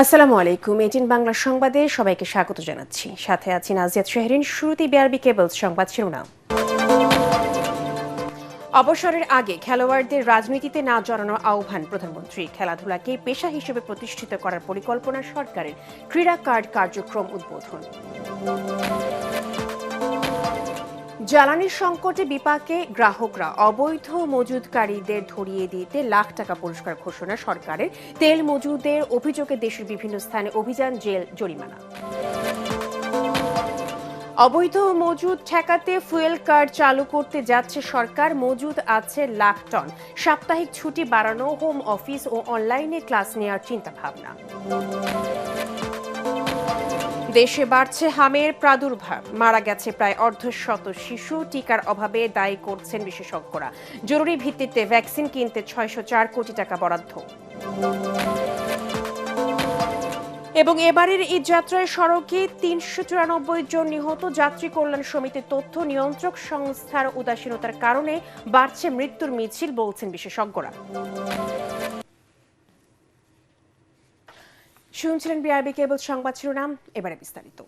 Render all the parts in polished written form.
আসসালামু আলাইকুম। এটিএন বাংলা সংবাদে সবাইকে স্বাগত জানাচ্ছি। সাথে আছি নাজিয়াত শাহরিন। শুরুতেই বিআরবি কেবলস সংবাদ শিরোনাম। অবসরের আগে খেলোয়াড়দের রাজনীতিতে না জড়ানোর আহ্বান প্রধানমন্ত্রী। খেলাধুলাকে পেশা হিসেবে প্রতিষ্ঠিত করার পরিকল্পনা সরকারের। ক্রীড়া কার্ড কার্যক্রম উদ্বোধন। জ্বালানি সংকটে বিপাকে গ্রাহকরা। অবৈধ মজুদকারীদের ধরিয়ে দিতে লাখ টাকা পুরস্কার ঘোষণা সরকারের। তেল মজুদের অভিযোগে দেশের বিভিন্ন স্থানে অভিযান, জেল, জরিমানা। অবৈধ মজুদ ঠেকাতে ফুয়েল কার্ড চালু করতে যাচ্ছে সরকার। মজুদ আছে লাখ টন। সাপ্তাহিক ছুটি বাড়ানো, হোম অফিস ও অনলাইনে ক্লাস নেওয়ার চিন্তাভাবনা। দেশে বাড়ছে হামের প্রাদুর্ভাব। মারা গেছে প্রায় অর্ধশত শিশু। টিকার অভাবে দায়ী করছেন বিশেষজ্ঞরা। জরুরি ভিত্তিতে ভ্যাকসিন কিনতে ৬০৪ কোটি টাকা বরাদ্দ। এবং এবারের ঈদ যাত্রায় সড়কে ৩৯৪ জন নিহত। যাত্রী কল্যাণ সমিতির তথ্য। নিয়ন্ত্রক সংস্থার উদাসীনতার কারণে বাড়ছে মৃত্যুর মিছিল, বলছেন বিশেষজ্ঞরা। শুনছিলেন বিআরবি কেবল সংবাদ শিরোনাম। এবারে বিস্তারিত।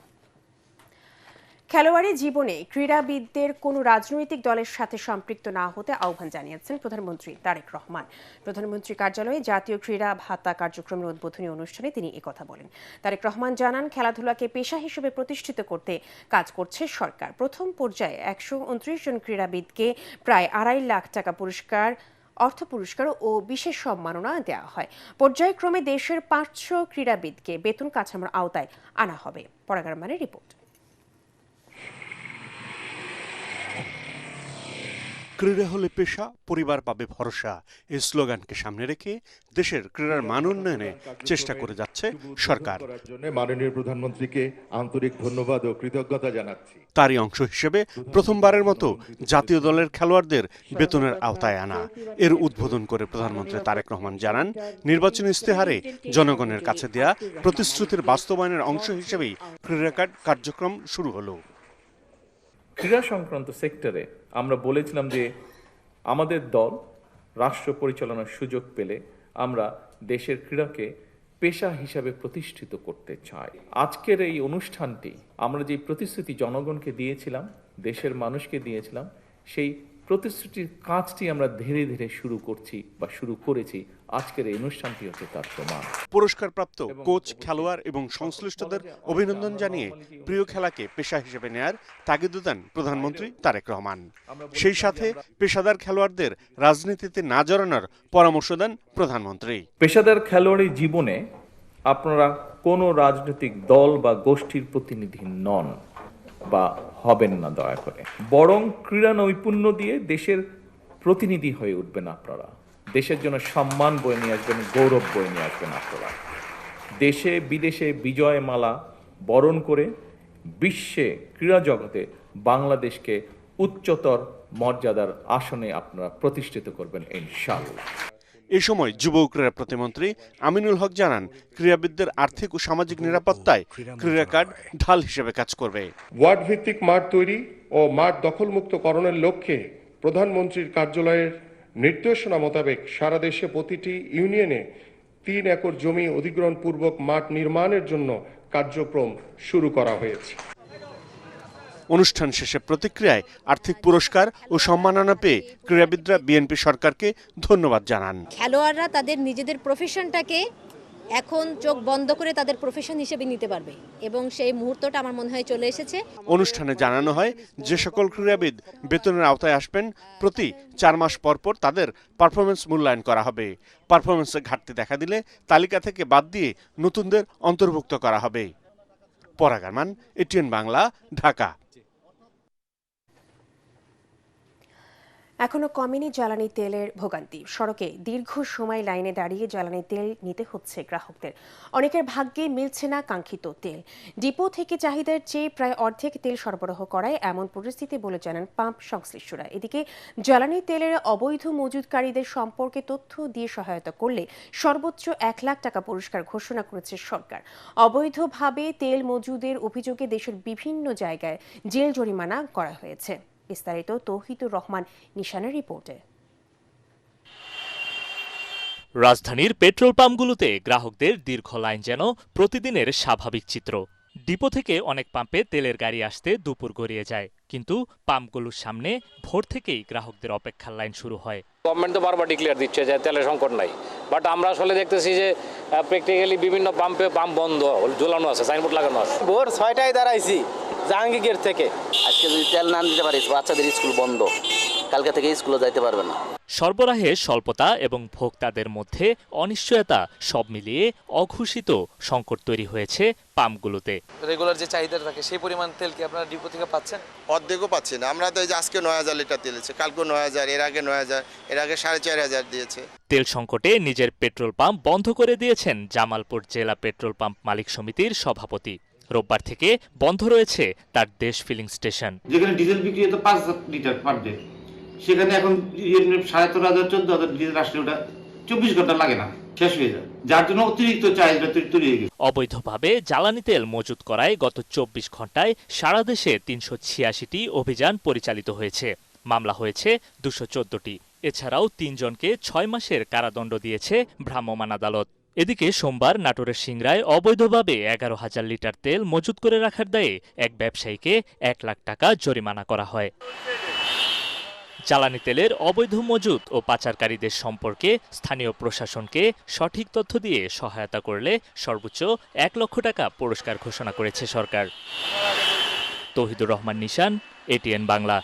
খেলোয়াড়ি জীবনে ক্রীড়াবিদদের কোনো রাজনৈতিক দলের সাথে সম্পৃক্ত না হতে আহ্বান জানিয়েছেন প্রধানমন্ত্রী তারেক রহমান। প্রধানমন্ত্রী কার্যালয়ে জাতীয় ক্রীড়া ভাতা কার্যক্রমের উদ্বোধনী অনুষ্ঠানে তিনি একথা বলেন। তারেক রহমান জানান, খেলাধুলাকে পেশা হিসেবে প্রতিষ্ঠিত করতে কাজ করছে সরকার। প্রথম পর্যায়ে ১২৯ জন ক্রীড়াবিদকে প্রায় ২.৫ লাখ টাকা পুরস্কার, অর্থ পুরস্কার ও বিশেষ সম্মাননা দেওয়া হয়। পর্যায়ক্রমে দেশের ৫০০ ক্রীড়াবিদকে বেতন কাঠামোর আওতায় আনা হবে। পরাগ রহমানের রিপোর্ট। ক্রীড়া হলে পেশা, পরিবার পাবে ভরসা, এই স্লোগানকে সামনে রেখে দেশের ক্রীড়ার মান উন্নয়নে চেষ্টা করে যাচ্ছে সরকার। মাননীয় প্রধানমন্ত্রীকে আন্তরিক ধন্যবাদ ও কৃতজ্ঞতা জানাচ্ছি। তারই অংশ হিসেবে প্রথমবারের মতো জাতীয় দলের খেলোয়াড়দের বেতনের আওতায় আনা। এর উদ্বোধন করে প্রধানমন্ত্রী তারেক রহমান জানান, নির্বাচনী ইস্তেহারে জনগণের কাছে দেয়া প্রতিশ্রুতির বাস্তবায়নের অংশ হিসেবেই ক্রীড়া কার্ড কার্যক্রম শুরু হলো। ক্রীড়া সংক্রান্ত সেক্টরে আমরা বলেছিলাম যে আমাদের দল রাষ্ট্র পরিচালনার সুযোগ পেলে আমরা দেশের ক্রীড়াকে পেশা হিসাবে প্রতিষ্ঠিত করতে চাই। আজকের এই অনুষ্ঠানটি আমরা যে প্রতিশ্রুতি জনগণকে দিয়েছিলাম, দেশের মানুষকে দিয়েছিলাম, সেই প্রতিশ্রুতির কাজটি আমরা ধীরে ধীরে শুরু করছি বা শুরু করেছি। আজকের এই অনুষ্ঠানটি হচ্ছে তার প্রমাণ। পুরস্কারপ্রাপ্ত কোচ, খেলোয়াড় এবং সংশ্লিষ্টদের অভিনন্দন জানিয়ে প্রিয় খেলাকে পেশা হিসেবে নেয়ার তাগিদ দেন প্রধানমন্ত্রী তারেক রহমান। সেই সাথে পেশাদার খেলোয়াড়দের রাজনীতিতে না জড়ানোর পরামর্শ দেন প্রধানমন্ত্রী। পেশাদার খেলোয়াড়ি জীবনে আপনারা কোনো রাজনৈতিক দল বা গোষ্ঠীর প্রতিনিধি নন বা হবেন না দয়া করে। বরং ক্রীড়া নৈপুণ্য দিয়ে দেশের প্রতিনিধি হয়ে উঠবেন আপনারা। দেশের জন্য সম্মান বয়ে নিয়ে আসবেন, গৌরব বয়ে নিয়ে আসবেন আপনারা। দেশে বিদেশে বিজয় মালা বরণ করে বিশ্বে ক্রীড়া জগতে বাংলাদেশকে উচ্চতর মর্যাদার আসনে আপনারা প্রতিষ্ঠিত করবেন ইনশাআল্লাহ। এ সময় যুব ক্রীড়া প্রতিমন্ত্রী আমিনুল হক জানান, ক্রীড়াবিদদের আর্থিক ও সামাজিক নিরাপত্তায় ক্রীড়া কার্ড ঢাল হিসেবে কাজ করবে। ওয়ার্ড ভিত্তিক মাঠ তৈরি ও মাঠ দখলমুক্তকরণের লক্ষ্যে প্রধানমন্ত্রীর কার্যালয়ের নির্দেশনা মোতাবেক সারা দেশে প্রতিটি ইউনিয়নে ৩ একর জমি অধিগ্রহণ পূর্বক মাঠ নির্মাণের জন্য কার্যক্রম শুরু করা হয়েছে। অনুষ্ঠান শেষে প্রতিক্রিয়ায় আর্থিক পুরস্কার ও সম্মাননা পেয়ে ক্রীড়াবিদরা বিএনপি সরকারকে ধন্যবাদ জানান। খেলোয়াড়রা তাদের নিজেদের প্রফেশনটাকে এখন চোখ বন্ধ করে তাদের প্রফেশন হিসেবে নিতে পারবে এবং সেই মুহূর্তটা আমার মনে হয় চলে এসেছে। অনুষ্ঠানে জানানো হয়, যে সকল ক্রীড়াবিদ বেতনের আওতায় আসবেন প্রতি 4 মাস পর পর তাদের পারফরমেন্স মূল্যায়ন করা হবে। পারফরমেন্সে ঘাটতি দেখা দিলে তালিকা থেকে বাদ দিয়ে নতুনদের অন্তর্ভুক্ত করা হবে। পরাগ রহমান, এটিএন বাংলা, ঢাকা। এখনো কমেনি জ্বালানি তেলের ভোগান্তি। সড়কে দীর্ঘ সময় লাইনে দাঁড়িয়ে জ্বালানি তেল নিতে হচ্ছে গ্রাহকদের। অনেকের ভাগ্যে মিলছে না কাঙ্ক্ষিত তেল। ডিপো থেকে চাহিদার চেয়ে প্রায় অর্ধেক তেল সরবরাহ করায় এমন পরিস্থিতি বলে জানান পাম্প সংশ্লিষ্টরা। এদিকে জ্বালানি তেলের অবৈধ মজুদকারীদের সম্পর্কে তথ্য দিয়ে সহায়তা করলে সর্বোচ্চ ১ লাখ টাকা পুরস্কার ঘোষণা করেছে সরকার। অবৈধভাবে তেল মজুদের অভিযোগে দেশের বিভিন্ন জায়গায় জেল, জরিমানা করা হয়েছে। বিস্তারিত তৌহিদুর রহমান নিশানের রিপোর্টে। রাজধানীর পেট্রোল পাম্পগুলোতে গ্রাহকদের দীর্ঘ লাইন যেন প্রতিদিনের স্বাভাবিক চিত্র। ডিপো থেকে অনেক পাম্পে তেলের গাড়ি আসতে দুপুর গড়িয়ে যায়, কিন্তু পাম্পগুলোর সামনে ভোর থেকেই গ্রাহকদের অপেক্ষার লাইন শুরু হয়। গভর্নমেন্ট তো বারবার ডিক্লেয়ার দিচ্ছে যে তেলের সংকট নাই, বাট আমরা আসলে দেখতেছি যে প্র্যাকটিক্যালি বিভিন্ন পাম্পে পাম্প বন্ধ, ঝুলানো আছে, সাইনবোর্ড লাগানো আছে। ভোর 6টায় দাঁড়াইছি জাহাঙ্গীর গেট থেকে। আজকে যদি তেল না দিতে পারিস বাচ্চাদের স্কুল বন্ধ, কালকে থেকে স্কুলে যাইতে পারবে না। সরবরাহে স্বল্পতা এবং ভোক্তাদের মধ্যে অনিশ্চয়তা সব মিলিয়ে অঘোষিত সংকট তৈরি হয়েছে পাম্পগুলোতে। রেগুলার যে চাহিদা থাকে সেই পরিমাণ তেল কি আপনারা ডিপো থেকে পাচ্ছেন? অর্ধেকও পাচ্ছি না। আমরা তো এই যে আজকে 9000 লিটার তেল দিচ্ছে, কালকে 9000, এর আগে 9000, এর আগে 4500 দিয়েছে। তেল সংকটে নিজের পেট্রোল পাম্প বন্ধ করে দিয়েছেন জামালপুর জেলা পেট্রোল পাম্প মালিক সমিতির সভাপতি। রোববার থেকে বন্ধ রয়েছে তার দেশ ফিলিং স্টেশন। যেখানে ডিজেল বিক্রি হতো 5000 লিটার পার ডে, সেখানে এখন 13,500 14,000 ডিজেল আসলে ওটা 24 ঘন্টা লাগে না, শেষ হয়ে যায়, যার জন্য অতিরিক্ত চাহিদা তৈরি হয়ে গেছে। অবৈধভাবে জ্বালানি তেল মজুত করায় গত 24 ঘন্টায় সারা দেশে 386টি অভিযান পরিচালিত হয়েছে। মামলা হয়েছে 214টি। এছাড়াও 3 জনকে 6 মাসের কারাদণ্ড দিয়েছে ভ্রাম্যমাণ আদালত। এদিকে সোমবার নাটোরের সিংড়ায় অবৈধভাবে 11,000 লিটার তেল মজুত করে রাখার দায়ে এক ব্যবসায়ীকে 1 লাখ টাকা জরিমানা করা হয়। জ্বালানি তেলের অবৈধ মজুত ও পাচারকারীদের সম্পর্কে স্থানীয় প্রশাসনকে সঠিক তথ্য দিয়ে সহায়তা করলে সর্বোচ্চ 1 লক্ষ টাকা পুরস্কার ঘোষণা করেছে সরকার। তৌহিদুর রহমান নিশান, এটিএন বাংলা।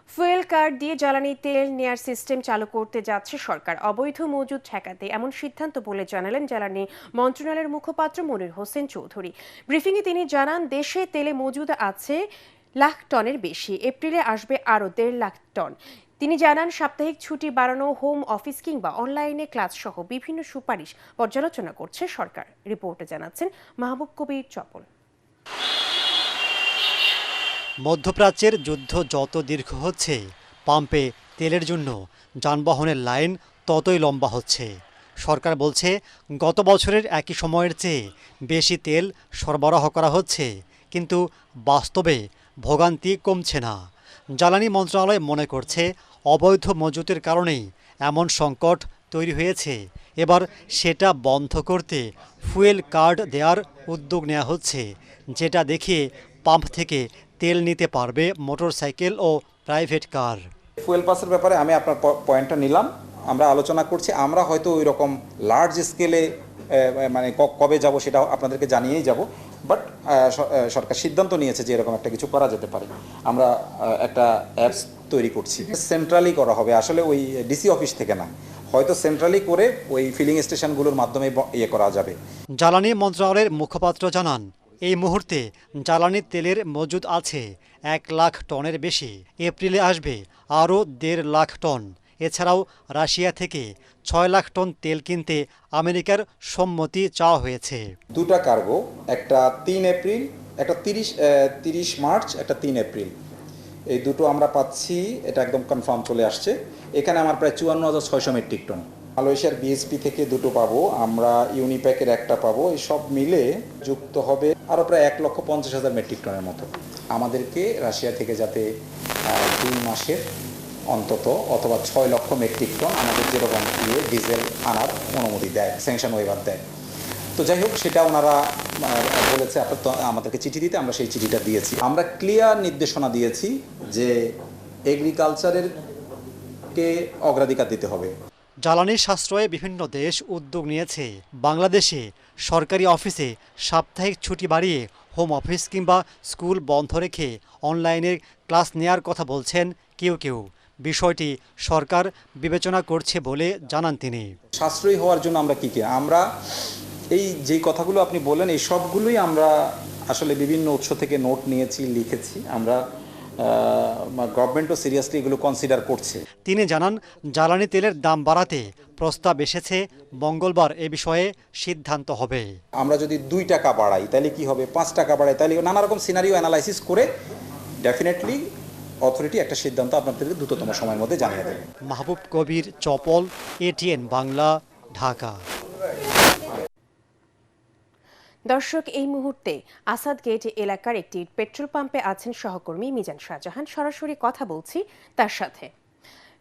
ফুয়েল কার্ড দিয়ে জ্বালানি তেল নেয়ার সিস্টেম চালু করতে যাচ্ছে সরকার। অবৈধ মজুদ ঠেকাতে এমন সিদ্ধান্ত বলে জানালেন জ্বালানি মন্ত্রণালয়ের মুখপাত্র মনির হোসেন চৌধুরী। ব্রিফিংয়ে তিনি জানান, দেশে তেলে মজুদ আছে লাখ টনের বেশি, এপ্রিলে আসবে আরও 1.5 লাখ টন। তিনি জানান, সাপ্তাহিক ছুটি বাড়ানো, হোম অফিস কিংবা অনলাইনে ক্লাস সহ বিভিন্ন সুপারিশ পর্যালোচনা করছে সরকার। রিপোর্টে জানাচ্ছেন মাহবুব কবির চপল। মধ্যপ্রাচ্যের যুদ্ধ যত দীর্ঘ হচ্ছে, পাম্পে তেলের জন্য যানবাহনের লাইন ততই লম্বা হচ্ছে। সরকার বলছে, গত বছরের একই সময়ের চেয়ে বেশি তেল সরবরাহ করা হচ্ছে, কিন্তু বাস্তবে ভোগান্তি কমছে না। জ্বালানি মন্ত্রণালয় মনে করছে, অবৈধ মজুতের কারণেই এমন সংকট তৈরি হয়েছে। এবার সেটা বন্ধ করতে ফুয়েল কার্ড দেওয়ার উদ্যোগ নেওয়া হচ্ছে, যেটা দেখিয়ে পাম্প থেকে তেল নিতে পারবে মোটরসাইকেল ও প্রাইভেট কার। ফুয়েল পাসের ব্যাপারে আমি আপনার পয়েন্টটা নিলাম, আমরা আলোচনা করছি। আমরা হয়তো ওই রকম লার্জ স্কেলে মানে কবে যাব সেটা আপনাদেরকে জানিয়েই যাব, বাট সরকার সিদ্ধান্ত নিয়েছে যে এরকম একটা কিছু করা যেতে পারে। আমরা একটা অ্যাপস তৈরি করছি, সেন্ট্রালি করা হবে, আসলে ওই ডিসি অফিস থেকে না, হয়তো সেন্ট্রালি করে ওই ফিলিং স্টেশনগুলোর মাধ্যমে ইয়ে করা যাবে। জ্বালানি মন্ত্রণালয়ের মুখপাত্র জানান, এই মুহূর্তে জ্বালানি তেলের মজুদ আছে 1 লাখ টনের বেশি, এপ্রিলে আসবে আরও 1.5 লাখ টন। এছাড়াও রাশিয়া থেকে 6 লাখ টন তেল কিনতে আমেরিকার সম্মতি চাওয়া হয়েছে। 2টা কার্গো, একটা 3 এপ্রিল, একটা 30 মার্চ, একটা 3 এপ্রিল, এই দুটো আমরা পাচ্ছি, এটা একদম কনফার্ম চলে আসছে। এখানে আমার প্রায় 54,600 মেট্রিক টন। মালয়েশিয়ার বিএসপি থেকে 2টো পাবো, আমরা ইউনিপ্যাকের একটা পাবো, এই সব মিলে যুক্ত হবে আরও প্রায় 1,50,000 মেট্রিক টনের মতো। আমাদেরকে রাশিয়া থেকে যাতে 2 মাসের অন্তত অথবা 6 লক্ষ মেট্রিক টন আমাদের যেরকম ডিজেল আনার অনুমতি দেয়, স্যাংশন ওয়েভার দেয়। তো যাই হোক, সেটা ওনারা বলেছে আমাদেরকে চিঠি দিতে, আমরা সেই চিঠিটা দিয়েছি। আমরা ক্লিয়ার নির্দেশনা দিয়েছি যে এগ্রিকালচারের কে অগ্রাধিকার দিতে হবে। জ্বালানি সাশ্রয়ে বিভিন্ন দেশ উদ্যোগ নিয়েছে। বাংলাদেশে সরকারি অফিসে সাপ্তাহিক ছুটি বাড়িয়ে হোম অফিস কিংবা স্কুল বন্ধ রেখে অনলাইনে ক্লাস নেয়ার কথা বলছেন কেউ কেউ। বিষয়টি সরকার বিবেচনা করছে বলে জানান তিনি। সাশ্রয়ী হওয়ার জন্য আমরা কী আমরা এই যেই কথাগুলো আপনি বললেন, এই সবগুলোই আমরা আসলে বিভিন্ন উৎস থেকে নোট নিয়েছি, লিখেছি। আমরা গভর্নমেন্টও সিরিয়াসলি এগুলো কনসিডার করছে। তিনি জানান, জ্বালানি তেলের দাম বাড়াতে প্রস্তাব এসেছে, মঙ্গলবার এ বিষয়ে সিদ্ধান্ত হবে। আমরা যদি 2 টাকা বাড়াই তাহলে কি হবে, 5 টাকা বাড়াই তাহলে, নানা রকম সিনারিও অ্যানালাইসিস করে ডেফিনেটলি অথরিটি একটা সিদ্ধান্ত আপনাদেরকে দ্রুততম সময়ের মধ্যে জানিয়ে দেবে। মাহবুব কবির চপল, এটিএন বাংলা, ঢাকা। দর্শক, এই মুহূর্তে আসাদ গেট এলাকার একটি পেট্রোল পাম্পে আছেন সহকর্মী মিজান শাহজাহান। সরাসরি কথা বলছি তার সাথে।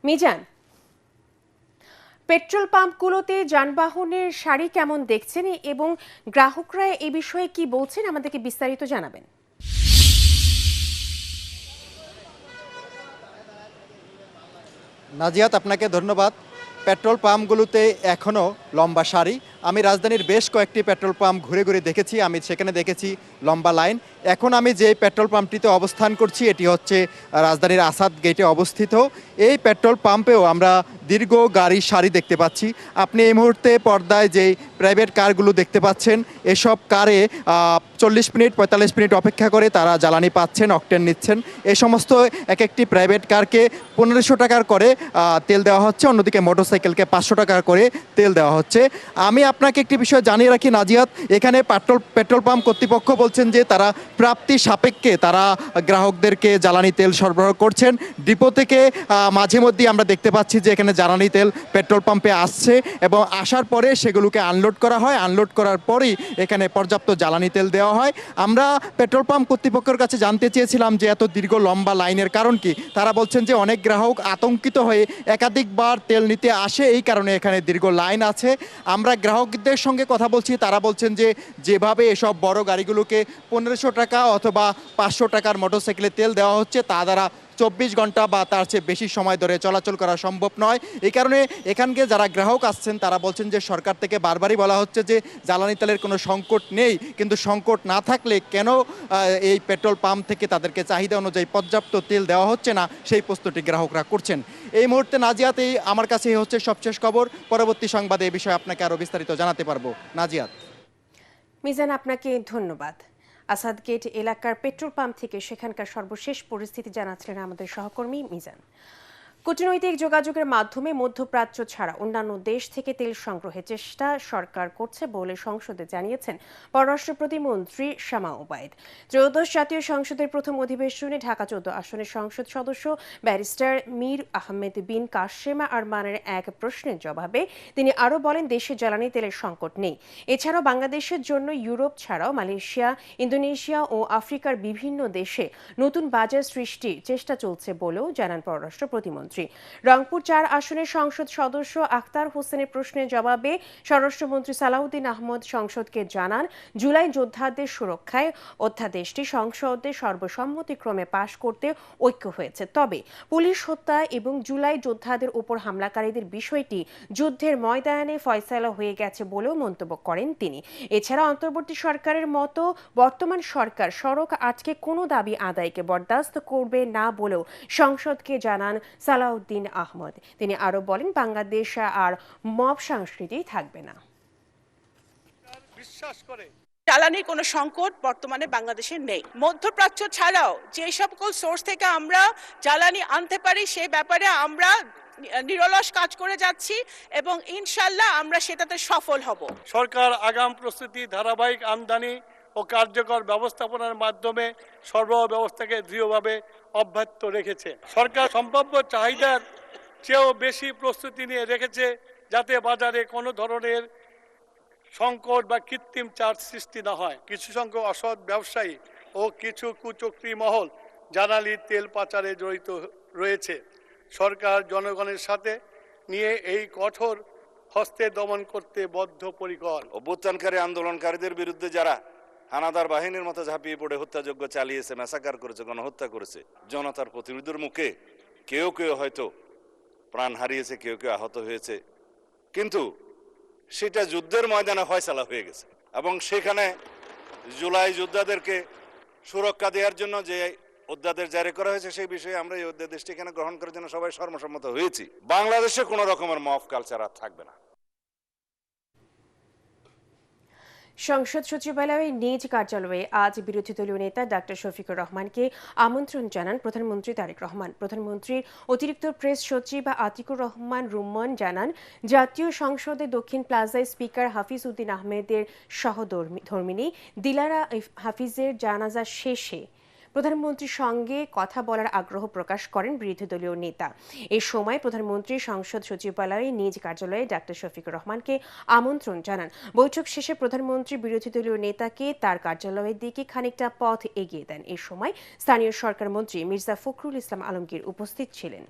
মিজান, পেট্রোল পাম্পগুলোতে যানবাহনের সারি কেমন দেখছেন এবং গ্রাহকরা এ বিষয়ে কি বলছেন আমাদেরকে বিস্তারিত জানাবেন। নাজিয়াত, আপনাকে ধন্যবাদ। পেট্রোল পাম্পগুলোতে এখনও লম্বা সারি। আমি রাজধানীর বেশ কয়েকটি পেট্রোল পাম্প ঘুরে ঘুরে দেখেছি, আমি সেখানে দেখেছি লম্বা লাইন। এখন আমি যে পেট্রোল পাম্পটিতে অবস্থান করছি এটি হচ্ছে রাজধানীর আসাদ গেটে অবস্থিত। এই পেট্রোল পাম্পেও আমরা দীর্ঘ গাড়ির সারি দেখতে পাচ্ছি। আপনি এই মুহূর্তে পর্দায় যে প্রাইভেট কারগুলো দেখতে পাচ্ছেন, এসব কারে 40 মিনিট 45 মিনিট অপেক্ষা করে তারা জ্বালানি পাচ্ছেন, অকটেন নিচ্ছেন। এই সমস্ত এক একটি প্রাইভেট কারকে 1500 টাকার করে তেল দেওয়া হচ্ছে, অন্যদিকে মোটরসাইকেলকে 500 টাকার করে তেল দেওয়া হচ্ছে। আমি আপনাকে একটি বিষয় জানিয়ে রাখি নাজিয়াত, এখানে পেট্রোল পাম্প কর্তৃপক্ষ বলছেন যে তারা প্রাপ্তি সাপেক্ষে তারা গ্রাহকদেরকে জ্বালানি তেল সরবরাহ করছেন। ডিপো থেকে মাঝে মধ্যেই আমরা দেখতে পাচ্ছি যে এখানে জ্বালানি তেল পেট্রোল পাম্পে আসছে এবং আসার পরে সেগুলোকে আনলোড করা হয়। আনলোড করার পরেই এখানে পর্যাপ্ত জ্বালানি তেল দেওয়া হয়। আমরা পেট্রোল পাম্প কর্তৃপক্ষের কাছে জানতে চেয়েছিলাম যে এত দীর্ঘ লম্বা লাইনের কারণ কি। তারা বলছেন যে অনেক গ্রাহক আতঙ্কিত হয়ে একাধিকবার তেল নিতে আসে, এই কারণে এখানে দীর্ঘ লাইন আছে। আমরা গ্রাহকদের সঙ্গে কথা বলছি, তারা বলছেন যে যেভাবে এসব বড় গাড়িগুলোকে 1500 টাকা অথবা 500 টাকার মোটরসাইকেলে তেল দেওয়া হচ্ছে তা দ্বারা 24 ঘন্টা বা তার চেয়ে বেশি সময় ধরে চলাচল করা সম্ভব নয়। এই কারণে এখানকে যারা গ্রাহক আসছেন তারা বলছেন যে সরকার থেকে বারবারই বলা হচ্ছে যে জ্বালানি তেলের কোনো সংকট নেই, কিন্তু সংকট না থাকলে কেন এই পেট্রোল পাম্প থেকে তাদেরকে চাহিদা অনুযায়ী পর্যাপ্ত তেল দেওয়া হচ্ছে না, সেই প্রশ্নটি গ্রাহকরা করছেন। এই মুহূর্তে নাজিয়াত, এই আমার কাছে হচ্ছে সবশেষ খবর। পরবর্তী সংবাদে এই বিষয়ে আপনাকে আরও বিস্তারিত জানাতে পারবো। নাজিয়াত। মিজান, আপনাকে ধন্যবাদ। আসাদ গেট এলাকার পেট্রোল পাম্প থেকে সেখানকার সর্বশেষ পরিস্থিতি জানাচ্ছিলেন আমাদের সহকর্মী মিজান। কূটনৈতিক যোগাযোগের মাধ্যমে মধ্যপ্রাচ্য ছাড়া অন্যান্য দেশ থেকে তেল সংগ্রহের চেষ্টা সরকার করছে বলে সংসদে জানিয়েছেন পররাষ্ট্র প্রতিমন্ত্রী শামা ওবায়দ। ত্রয়োদশ জাতীয় সংসদের প্রথম অধিবেশনে ঢাকা 14 আসনের সংসদ সদস্য ব্যারিস্টার মীর আহমেদ বিন কাশেম আরমানের এক প্রশ্নের জবাবে তিনি আরও বলেন, দেশে জ্বালানি তেলের সংকট নেই। এছাড়াও বাংলাদেশের জন্য ইউরোপ ছাড়াও মালয়েশিয়া, ইন্দোনেশিয়া ও আফ্রিকার বিভিন্ন দেশে নতুন বাজার সৃষ্টির চেষ্টা চলছে বলেও জানান পররাষ্ট্র প্রতিমন্ত্রী। রংপুর 4 আসনের সংসদ সদস্য আখতার হোসেনের প্রশ্নের জবাবে স্বরাষ্ট্রমন্ত্রী সালাউদ্দিন আহমদ সংসদকে জানান, জুলাই যোদ্ধাদের সুরক্ষায় অধ্যাদেশটি সংসদে সর্বসম্মতিক্রমে পাশ করতে ঐক্য হয়েছে। তবে পুলিশ হত্যা এবং জুলাই যোদ্ধাদের উপর হামলাকারীদের বিষয়টি যুদ্ধের ময়দানে ফয়সালা হয়ে গেছে বলেও মন্তব্য করেন তিনি। এছাড়া অন্তর্বর্তী সরকারের মতো বর্তমান সরকার সড়ক আটকে কোনো দাবি আদায়কে বরদাস্ত করবে না বলেও সংসদকে জানান সালাউদ্দিন আহমদ। তিনি আরো বলেন, বাংলাদেশ আর মব সংস্কৃতি থাকবে না। জ্বালানির কোনো সংকট বর্তমানে বাংলাদেশে নেই। মধ্যপ্রাচ্য ছাড়াও যে সকল সোর্স থেকে আমরা জ্বালানি আনতে পারি সে ব্যাপারে আমরা নিরলস কাজ করে যাচ্ছি এবং ইনশাআল্লাহ আমরা সেটাতে সফল হব। সরকার আগাম প্রস্তুতি, ধারাবাহিক আমদানি ও কার্যকর ব্যবস্থাপনার মাধ্যমে সরবরাহ ব্যবস্থাকে দৃঢ়ভাবে অব্যাহত রেখেছে। সরকার সম্ভাব্য চাহিদার চেয়েও বেশি প্রস্তুতি নিয়ে রেখেছে যাতে বাজারে কোনো ধরনের সংকট বা কৃত্রিম চাপ সৃষ্টি না হয়। কিছু সংখ্যক অসৎ ব্যবসায়ী ও কিছু কুচক্রী মহল জ্বালানি তেল পাচারে জড়িত রয়েছে। সরকার জনগণের সাথে নিয়ে এই কঠোর হস্তে দমন করতে বদ্ধপরিকর। অভ্যুত্থানকারী আন্দোলনকারীদের বিরুদ্ধে যারা হানাদার বাহিনীর মতো ঝাঁপিয়ে পড়ে হত্যাযজ্ঞ চালিয়েছে, ম্যাসাকার করেছে, গণহত্যা করেছে, জনতার প্রতিরোধের মুখে কেউ কেউ হয়তো প্রাণ হারিয়েছে, কেউ কেউ আহত হয়েছে, কিন্তু সেটা যুদ্ধের ময়দানে ফয়সালা হয়ে গেছে এবং সেখানে জুলাই যোদ্ধাদেরকে সুরক্ষা দেওয়ার জন্য যে অধ্যাদেশ জারি করা হয়েছে সেই বিষয়ে আমরা এই অধ্যাদেশটি এখানে গ্রহণ করার জন্য সবাই সর্বসম্মত হয়েছি। বাংলাদেশে কোনো রকমের মফ কালচার আর থাকবে না। সংসদ সচিবালয়ের নিজ কার্যালয়ে আজ বিরোধী দলীয় নেতা ডাক্তার শফিকুর রহমানকে আমন্ত্রণ জানান প্রধানমন্ত্রী তারেক রহমান। প্রধানমন্ত্রীর অতিরিক্ত প্রেস সচিব আতিকুর রহমান রুম্মান জানান, জাতীয় সংসদে দক্ষিণ প্লাজায় স্পিকার হাফিজ উদ্দিন আহমেদের সহধর্মিণী দিলারা হাফিজের জানাজা শেষে প্রধানমন্ত্রীর সঙ্গে কথা বলার আগ্রহ প্রকাশ করেন বিরোধী দলীয় নেতা। এই সময় প্রধানমন্ত্রী সংসদ সচিবালয়ে নিজ কার্যালয়ে ডাক্তার শফিকুর রহমানকে আমন্ত্রণ জানান। বৈঠক শেষে প্রধানমন্ত্রী বিরোধী দলীয় নেতাকে তার কার্যালয়ের দিকে খানিকটা পথ এগিয়ে দেন। এই সময় স্থানীয় সরকার মন্ত্রী মির্জা ফখরুল ইসলাম আলমগীর উপস্থিত ছিলেন।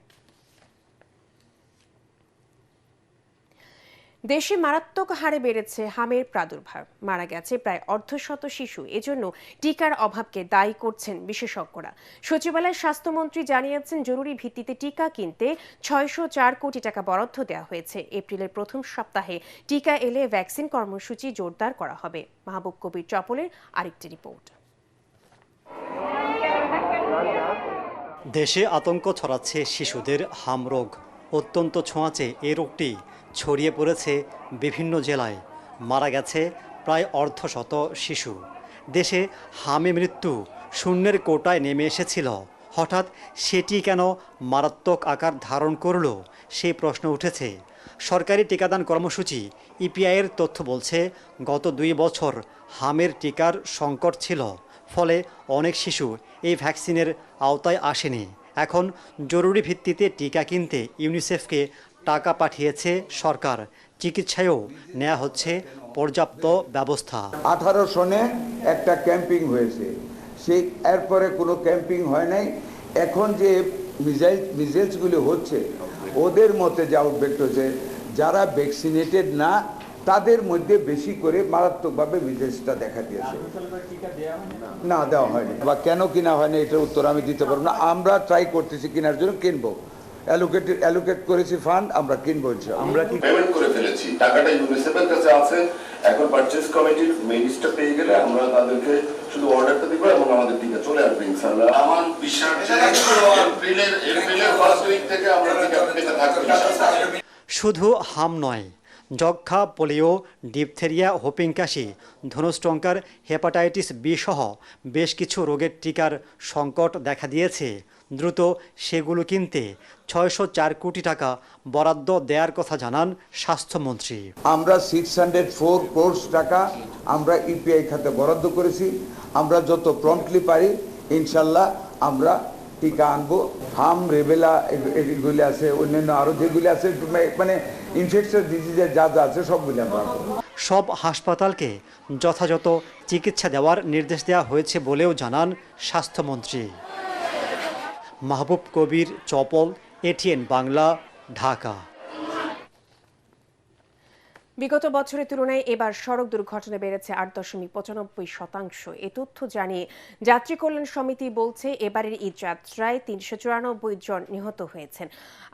দেশে মারাত্মক হারে বেড়েছে হামের প্রাদুর্ভাব, মারা গেছে প্রায় অর্ধশত শিশু। এজন্য টিকার অভাবকে দায়ী করছেন বিশেষজ্ঞরা। সচিবালয়ের স্বাস্থ্যমন্ত্রী জানিয়েছেন, জরুরি ভিত্তিতে টিকা কিনতে 604 কোটি টাকা বরাদ্দ দেওয়া হয়েছে। এপ্রিলের প্রথম সপ্তাহে টিকা এলে ভ্যাকসিন কর্মসূচি জোরদার করা হবে। মাহবুব কবির চপলের আরেকটি রিপোর্ট। দেশে আতঙ্ক ছড়াচ্ছে শিশুদের হাম রোগ। অত্যন্ত ছোঁয়াচে এই রোগটি ছড়িয়ে পড়েছে বিভিন্ন জেলায়। মারা গেছে প্রায় অর্ধশত শিশু। দেশে হামে মৃত্যু শূন্যের কোটায় নেমে এসেছিল। হঠাৎ সেটি কেন মারাত্মক আকার ধারণ করল, সেই প্রশ্ন উঠেছে। সরকারি টিকাদান কর্মসূচি ইপিআইয়ের তথ্য বলছে, গত 2 বছর হামের টিকার সংকট ছিল। ফলে অনেক শিশু এই ভ্যাকসিনের আওতায় আসেনি। এখন জরুরি ভিত্তিতে টিকা কিনতে ইউনিসেফকে টাকা পাঠিয়েছে সরকার। চিকিৎসায়ও নেওয়া হচ্ছে পর্যাপ্ত ব্যবস্থা। 18 সনে একটা ক্যাম্পিং হয়েছে, সেই এরপরে কোনো ক্যাম্পিং হয় নাই। এখন যে মিজেলসগুলি হচ্ছে, ওদের মধ্যে যে আউটব্রেক হচ্ছে, যারা ভ্যাকসিনেটেড না তাদের মধ্যে বেশি করে মারাত্মকভাবে মিজেলসটা দেখা দিয়েছে। না, দেওয়া হয়নি বা কেন কিনা হয়নি এটার উত্তর আমি দিতে পারবো না। আমরা ট্রাই করতেছি কেনার জন্য, কিনবো। অ্যালোকেট করেছি ফান্ড, আমরা কিনবো। আমরা কি পেমেন্ট করে ফেলেছি, টাকাটা ইউনিসেফের কাছে আছে। এখন পারচেজ কমিটির মেইলিস্টটা পেয়ে গেলে আমরা তাদেরকে শুধু অর্ডারটা দিব এবং আমাদের টিকা চলে আসবে ইনশাআল্লাহ। আমার বিশ্বাস যে এপ্রিলের ফার্স্ট উইক থেকে আমরা টিকা পেতে থাকবো। শুধু হাম নয়, যক্ষ্মা, পোলিও, ডিপথেরিয়া, হোপিং কাশি, ধনুষ্টঙ্কার, হেপাটাইটিস বি সহ বেশ কিছু রোগের টিকার সংকট দেখা দিয়েছে। দ্রুত সেগুলো কিনতে 604 কোটি টাকা বরাদ্দ দেওয়ার কথা জানান স্বাস্থ্যমন্ত্রী। আমরা 604 কোটি টাকা আমরা ইপিআই খাতে বরাদ্দ করেছি। আমরা যত প্রম্পটলি পারি ইনশাল্লাহ আমরা টিকা আনবো। হাম, রেবেলা এগুলি আছে, অন্যান্য আরও যেগুলি আছে, মানে ইনফেকশাস ডিজিজের যা যা আছে সবগুলি আমরা আনবো। সব হাসপাতালকে যথাযথ চিকিৎসা দেওয়ার নির্দেশ দেওয়া হয়েছে বলেও জানান স্বাস্থ্যমন্ত্রী। মাহবুব কবির চপল, এটিএন বাংলা, ঢাকা। বিগত বছরের তুলনায় এবার সড়ক দুর্ঘটনা বেড়েছে 8.95%। এ তথ্য জানিয়ে যাত্রী কল্যাণ সমিতি বলছে, এবারের ঈদ যাত্রায় 394 জন নিহত হয়েছেন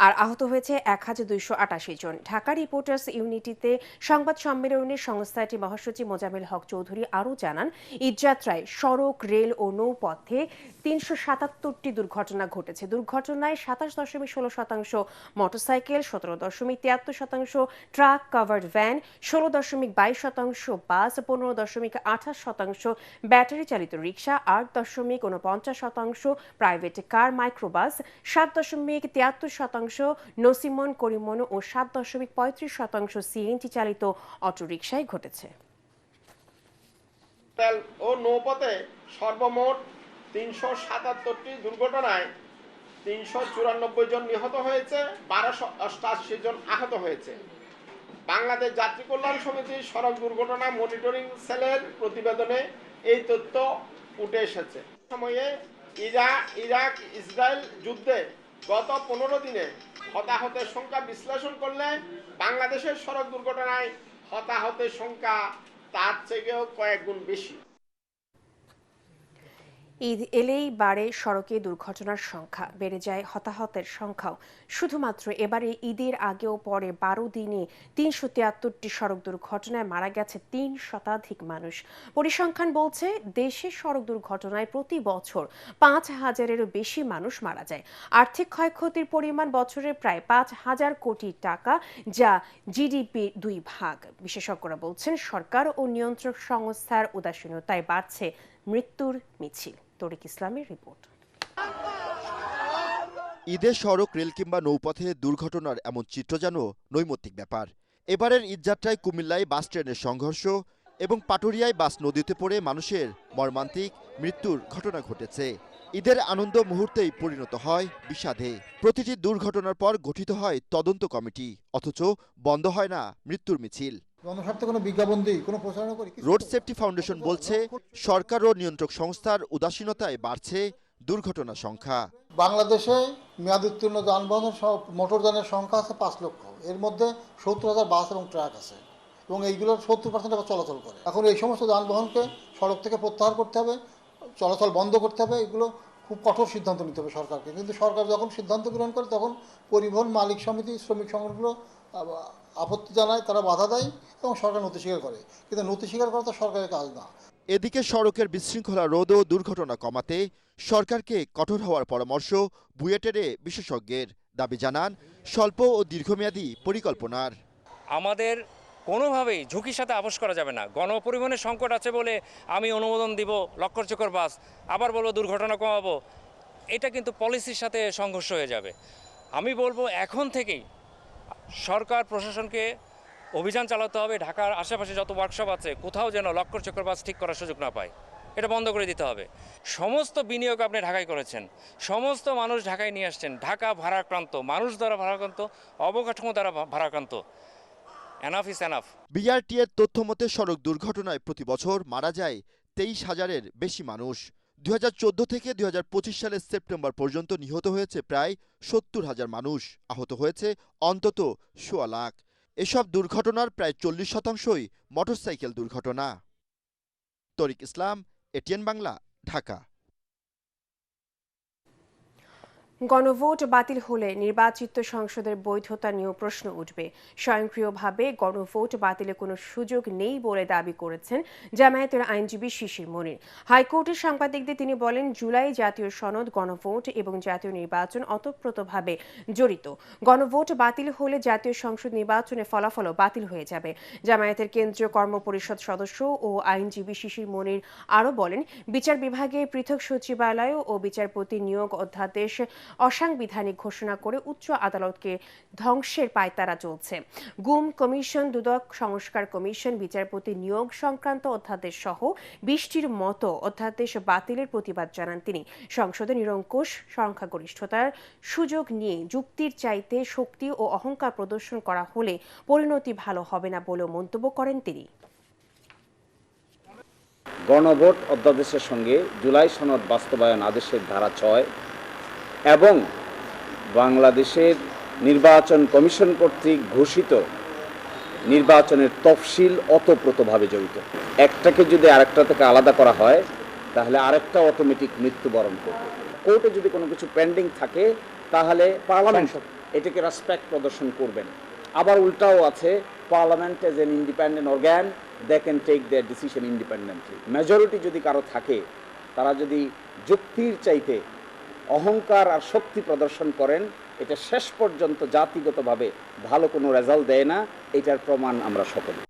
আর আহত হয়েছে 1288 জন। ঢাকা রিপোর্টার্স ইউনিটিতে সংবাদ সম্মেলনে সংস্থাটির মহাসচিব মোজাম্মেল হক চৌধুরী আরও জানান, ঈদযাত্রায় সড়ক, রেল ও নৌপথে 377টি দুর্ঘটনা ঘটেছে। দুর্ঘটনায় 27.16% motorcycle, 17.73% truck, covered van, 16.22% bus, 15.28% battery চালিত রিক্সা, 8.49% প্রাইভেট কার, মাইক্রোবাস, 7.73% নসিমন, করিমন ও 7.35% সিএনজি চালিত অটোরিকশায় ঘটেছে। তেল ও নৌপথে সর্বমোট 377টি দুর্ঘটনায় 394 জন নিহত হয়েছে, 1288 জন আহত হয়েছে। বাংলাদেশ যাত্রী কল্যাণ সমিতির সড়ক দুর্ঘটনা মনিটরিং সেলের প্রতিবেদনে এই তথ্য উঠে এসেছে। সময়ে ইরাক ইসরায়েল যুদ্ধে গত 15 দিনে হতাহতের সংখ্যা বিশ্লেষণ করলে বাংলাদেশের সড়ক দুর্ঘটনায় হতাহতের সংখ্যা তার থেকেও কয়েক গুণ বেশি। ঈদ এলেই বাড়ে সড়কে দুর্ঘটনার সংখ্যা, বেড়ে যায় হতাহতের সংখ্যাও। শুধুমাত্র এবারে ঈদের আগেও পরে 12 দিনে 373টি সড়ক দুর্ঘটনায় মারা গেছে 3 শতাধিক মানুষ। পরিসংখ্যান বলছে, দেশে সড়ক দুর্ঘটনায় প্রতি বছর 5,000-এরও বেশি মানুষ মারা যায়। আর্থিক ক্ষয়ক্ষতির পরিমাণ বছরে প্রায় 5,000 কোটি টাকা, যা জিডিপির 2 ভাগ। বিশেষজ্ঞরা বলছেন, সরকার ও নিয়ন্ত্রক সংস্থার উদাসীনতায় বাড়ছে মৃত্যুর মিছিল। তরিক ইসলামের রিপোর্ট। ঈদের সড়ক, রেল কিংবা নৌপথে দুর্ঘটনার এমন চিত্র যেন নৈমিত্তিক ব্যাপার। এবারের ঈদযাত্রায় কুমিল্লায় বাস ট্রেনের সংঘর্ষ এবং পাটুরিয়ায় বাস নদীতে পড়ে মানুষের মর্মান্তিক মৃত্যুর ঘটনা ঘটেছে। ঈদের আনন্দ মুহূর্তেই পরিণত হয় বিষাদে। প্রতিটি দুর্ঘটনার পর গঠিত হয় তদন্ত কমিটি, অথচ বন্ধ হয় না মৃত্যুর মিছিল। রোড সেফটি ফাউন্ডেশন বলছে, সরকার ও নিয়ন্ত্রক সংস্থার উদাসীনতায় বাড়ছে দুর্ঘটনার সংখ্যা। বাংলাদেশে মেয়াদ উত্তীর্ণ যানবাহনের মোটরযানের সংখ্যা আছে 5 লক্ষ, এর মধ্যে 70,000 বাস এবং ট্রাক আছে এবং এইগুলোর 70% আবার চলাচল করে। এখন এই সমস্ত যানবাহনকে সড়ক থেকে প্রত্যাহার করতে হবে, চলাচল বন্ধ করতে হবে, এগুলো খুব কঠোর সিদ্ধান্ত নিতে হবে সরকারকে। কিন্তু সরকার যখন সিদ্ধান্ত গ্রহণ করে তখন পরিবহন মালিক সমিতি, শ্রমিক সংগঠনগুলো আপত্তি জানায়, তারা বাধা দেয় এবং সরকার নথি স্বীকার করে, কিন্তু নথি স্বীকার করা তো সরকারের কাজ না। এদিকে সড়কের বিশৃঙ্খলা রোধ ও দুর্ঘটনা কমাতে সরকারকে কঠোর হওয়ার পরামর্শ বুয়েটের বিশেষজ্ঞের। দাবি জানান স্বল্প ও দীর্ঘমেয়াদী পরিকল্পনার। আমাদের কোনোভাবেই ঝুঁকির সাথে আপোষ করা যাবে না। গণপরিবহনের সংকট আছে বলে আমি অনুমোদন দিব লক্কর চক্কর বাস, আবার বলবো দুর্ঘটনা কমাবো, এটা কিন্তু পলিসির সাথে সংঘর্ষ হয়ে যাবে। আমি বলবো এখন থেকেই সরকার প্রশাসনকে অভিযান চালাতে হবে, ঢাকার আশেপাশে যত ওয়ার্কশপ আছে কোথাও যেন লক্কর চক্কর বাস ঠিক করার সুযোগ না পায়, এটা বন্ধ করে দিতে হবে। সমস্ত বিনিয়োগ আপনি ঢাকায় করেছেন, সমস্ত মানুষ ঢাকায় নিয়ে আসছেন, ঢাকা ভারাক্রান্ত, মানুষ দ্বারা ভারাক্রান্ত, অবকাঠামো দ্বারা ভারাক্রান্ত। Enough is enough. বিআরটি এর তথ্য মতে সড়ক দুর্ঘটনায় প্রতি বছর মারা যায় 23,000-এর বেশি মানুষ। 2014 থেকে 2025 সালের সেপ্টেম্বর পর্যন্ত নিহত হয়েছে প্রায় 70,000 মানুষ, আহত হয়েছে অন্তত 1.25 লাখ। এসব দুর্ঘটনার প্রায় 40%ই মোটরসাইকেল দুর্ঘটনা। তরিক ইসলাম, এটিএন বাংলা, ঢাকা। গণভোট বাতিল হলে নির্বাচিত সংসদের বৈধতা নিয়েও প্রশ্ন উঠবে। স্বয়ংক্রিয়ভাবে গণভোট বাতিলে কোনো সুযোগ নেই বলে দাবি করেছেন জামায়াতের আইনজীবী শিশির মনির। হাইকোর্টের সাংবাদিকদের তিনি বলেন, জুলাই জাতীয় সনদ, গণভোট এবং জাতীয় নির্বাচন ওতপ্রোতভাবে জড়িত। গণভোট বাতিল হলে জাতীয় সংসদ নির্বাচনের ফলাফলও বাতিল হয়ে যাবে। জামায়াতের কেন্দ্রীয় কর্মপরিষদ সদস্য ও আইনজীবী শিশির মনির আরও বলেন, বিচার বিভাগে পৃথক সচিবালয় ও বিচারপতি নিয়োগ অধ্যাদেশ অসাংবিধানিক ঘোষণা করে উচ্চ আদালতকে ধ্বংসের পায়তারা চলছে। গুম কমিশন, দুদক সংস্কার কমিশন, বিচারপতি নিয়োগ সংক্রান্ত অধ্যাদেশ সহ 20টির মতো অধ্যাদেশ বাতিলের প্রতিবাদ জানান তিনি। সংসদে নিরঙ্কুশ সংখ্যাগরিষ্ঠতার সুযোগ নিয়ে যুক্তির চাইতে শক্তি ও অহংকার প্রদর্শন করা হলে পরিণতি ভালো হবে না বলেও মন্তব্য করেন তিনি। গণভোট অধ্যাদেশের সঙ্গে জুলাই সনদ বাস্তবায়ন আদেশের ধারা 6 এবং বাংলাদেশের নির্বাচন কমিশন কর্তৃক ঘোষিত নির্বাচনের তফসিল ওতপ্রোতভাবে জড়িত। একটাকে যদি আরেকটা থেকে আলাদা করা হয় তাহলে আরেকটা অটোমেটিক মৃত্যুবরণ করবে। কোর্টে যদি কোনো কিছু পেন্ডিং থাকে তাহলে পার্লামেন্ট এটাকে রেসপেক্ট প্রদর্শন করবেন। আবার উল্টাও আছে, parliament as an independent organ, they can take their decision independently. Majority যদি কারো থাকে, তারা যদি যুক্তির চাইতে অহংকার আর শক্তি প্রদর্শন করেন, এটা শেষ পর্যন্ত জাতিগতভাবে ভালো কোনো রেজাল্ট দেয় না। এটার প্রমাণ আমরা সকলে।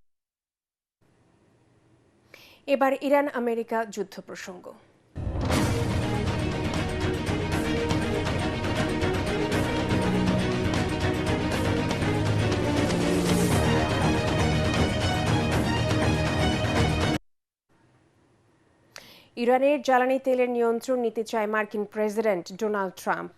এবার ইরান আমেরিকা যুদ্ধ প্রসঙ্গ। ইরানের জ্বালানি তেলের নিয়ন্ত্রণ নিতে চায় মার্কিন প্রেসিডেন্ট ডোনাল্ড ট্রাম্প,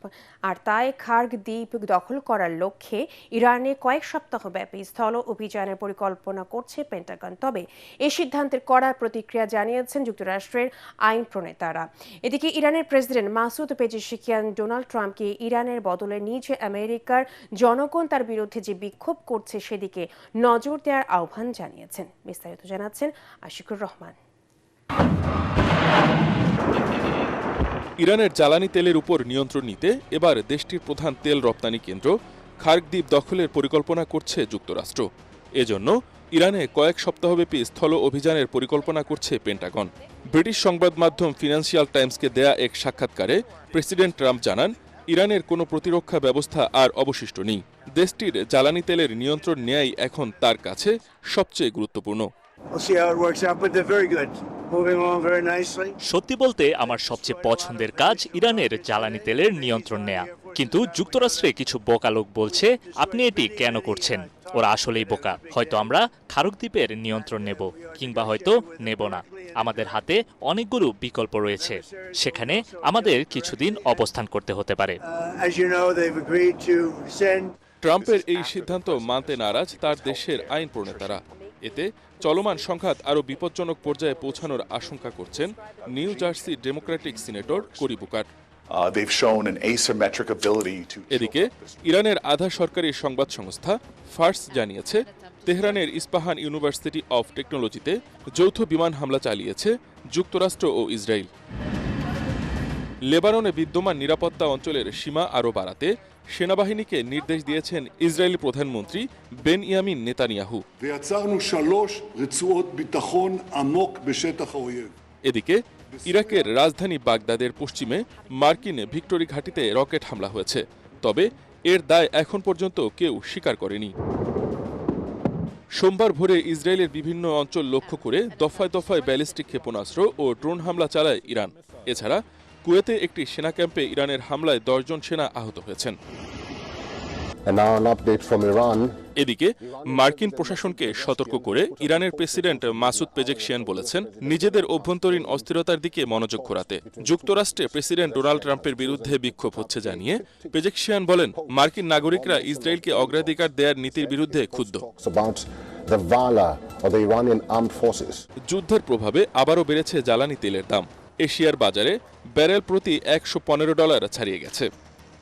আর তাই খার্গ দ্বীপ দখল করার লক্ষ্যে ইরানে কয়েক সপ্তাহব্যাপী স্থল অভিযানের পরিকল্পনা করছে পেন্টাগন। তবে এই সিদ্ধান্তের কড়া প্রতিক্রিয়া জানিয়েছেন যুক্তরাষ্ট্রের আইন প্রণেতারা। এদিকে ইরানের প্রেসিডেন্ট মাসুদ পেজেশকিয়ান ডোনাল্ড ট্রাম্পকে ইরানের বদলে নিজ আমেরিকার জনগণ তার বিরুদ্ধে যে বিক্ষোভ করছে সেদিকে নজর দেওয়ার আহ্বান জানিয়েছেন। বিস্তারিত জানাচ্ছেন আশিকুর রহমান। ইরানের জ্বালানি তেলের উপর নিয়ন্ত্রণ নিতে এবার দেশটির প্রধান তেল রপ্তানি কেন্দ্র খার্গ দ্বীপ দখলের পরিকল্পনা করছে যুক্তরাষ্ট্র। এজন্য ইরানে কয়েক সপ্তাহব্যাপী স্থল অভিযানের পরিকল্পনা করছে পেন্টাগন। ব্রিটিশ সংবাদ মাধ্যম ফিনান্সিয়াল টাইমসকে দেয়া এক সাক্ষাৎকারে প্রেসিডেন্ট ট্রাম্প জানান, ইরানের কোনো প্রতিরক্ষা ব্যবস্থা আর অবশিষ্ট নেই। দেশটির জ্বালানি তেলের নিয়ন্ত্রণ নেয়াই এখন তার কাছে সবচেয়ে গুরুত্বপূর্ণ। সত্যি বলতে আমার সবচেয়ে পছন্দের কাজ ইরানের জ্বালানি তেলের নিয়ন্ত্রণ নেয়া। কিন্তু যুক্তরাষ্ট্রে কিছু বোকা লোক বলছে, আপনি এটি কেন করছেন? ওরা আসলেই বোকা। হয়তো আমরা খার্গ দ্বীপের নিয়ন্ত্রণ নেব, কিংবা হয়তো নেব না। আমাদের হাতে অনেকগুলো বিকল্প রয়েছে, সেখানে আমাদের কিছুদিন অবস্থান করতে হতে পারে। ট্রাম্পের এই সিদ্ধান্ত মানতে নারাজ তার দেশের আইন প্রণেতারা। এতে চলমান সংঘাত আরও বিপজ্জনক পর্যায়ে পৌঁছানোর আশঙ্কা করছেন New Jersey Democratic senator Cory Booker. They've shown an asymmetric ability to. এদিকে ইরানের আধা সরকারি সংবাদ সংস্থা ফার্স জানিয়েছে তেহরানের ইস্পাহান ইউনিভার্সিটি অফ টেকনোলজিতে যৌথ বিমান হামলা চালিয়েছে যুক্তরাষ্ট্র ও ইসরায়েল। লেবাননে বিদ্যমান নিরাপত্তা অঞ্চলের সীমা আরও বাড়াতে সেনাবাহিনীকে নির্দেশ দিয়েছেন ইসরায়েলি প্রধানমন্ত্রী বেনয়ামিন নেতানিয়াহু। এদিকে ইরাকের রাজধানী বাগদাদের পশ্চিমে মার্কিন ভিক্টোরি ঘাঁটিতে রকেট হামলা হয়েছে, তবে এর দায় এখন পর্যন্ত কেউ স্বীকার করেনি। সোমবার ভোরে ইসরায়েলের বিভিন্ন অঞ্চল লক্ষ্য করে দফায় দফায় ব্যালিস্টিক ক্ষেপণাস্ত্র ও ড্রোন হামলা চালায় ইরান। এছাড়া কুয়েতে একটি সেনা ক্যাম্পে ইরানের হামলায় 10 জন সেনা আহত হয়েছেন। এদিকে মার্কিন প্রশাসনকে সতর্ক করে ইরানের প্রেসিডেন্ট মাসুদ পেজেকশিয়ান বলেছেন নিজেদের অভ্যন্তরীণ অস্থিরতার দিকে মনোযোগ ঘোরাতে যুক্তরাষ্ট্রে প্রেসিডেন্ট ডোনাল্ড ট্রাম্পের বিরুদ্ধে বিক্ষোভ হচ্ছে জানিয়ে পেজেকশিয়ান বলেন মার্কিন নাগরিকরা ইসরায়েলকে অগ্রাধিকার দেওয়ার নীতির বিরুদ্ধে ক্ষুব্ধ। যুদ্ধের প্রভাবে আবারও বেড়েছে জ্বালানি তেলের দাম। এশিয়ার বাজারে ব্যারেল প্রতি $115 ছাড়িয়ে গেছে।